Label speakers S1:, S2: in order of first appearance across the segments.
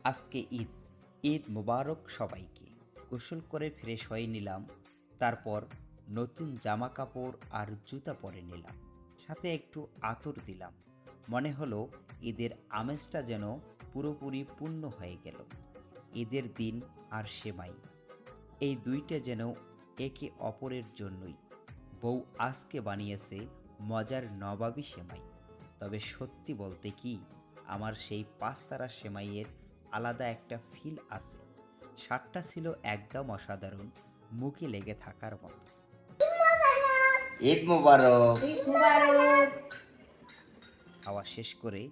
S1: আজকে ঈদ। ঈদ মোবারক সবাইকে। গোসল করে ফ্রেশ হয়ে নিলাম। তারপর নতুন জামা কাপড় আর জুতা পরে নিলাম। সাথে একটু আতর দিলাম। মনে হলো ঈদের আমেজটা যেন পুরোপুরি পূর্ণ হয়ে গেল। ঈদের দিন আর সেমাই, এই দুইটা যেন একে অপরের জন্যই। বউ আজকে বানিয়েছে মজার নবাবী সেমাই। তবে সত্যি বলতে কি, আমার সেই পাঁচতারা সেমাইয়ের আলাদা একটা ফিল আছে। স্বাদটা ছিল একদম অসাধারণ, মুখে লেগে থাকার মতো। ঈদ মোবারক।
S2: ঈদ মুবারক।
S1: খাওয়া শেষ করে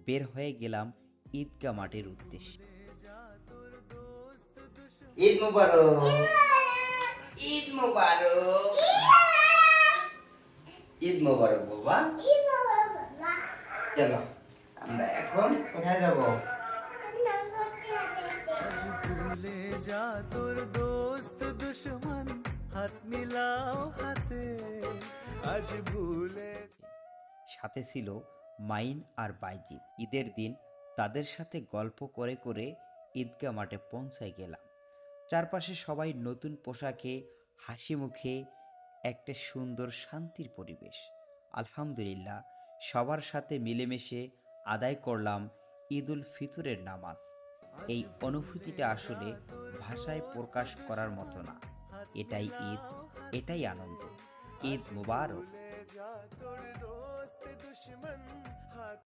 S1: বের হয়ে গেলাম ঈদগাহ মাঠের উদ্দেশ্যে। ঈদ মোবারক। ঈদ মোবারক। ঈদ মোবারক বাবা। চলো আমরা এখন কোথায় যাব?
S3: আজ ভুলে যা তোর দোস্ত দুশ্মন, হাত মিলাও হাতে। আজ ভুলে
S1: সাথে ছিল মাইন আর বাইজিৎ। ঈদের দিন তাদের সাথে গল্প করে করে ঈদগাহ মাঠে পৌঁছায় গেলাম। চারপাশে সবাই নতুন পোশাকে, হাসি মুখে, একটা সুন্দর শান্তির পরিবেশ। আলহামদুলিল্লাহ, সবার সাথে মিলেমিশে আদায় করলাম ঈদুল ফিতরের নামাজ। এই অনুভূতিটা আসলে ভাষায় প্রকাশ করার মতো না। এটাই ঈদ, এটাই আনন্দ। ঈদ মুবারক।
S3: যা তোর দোস্ত দুশ্মন,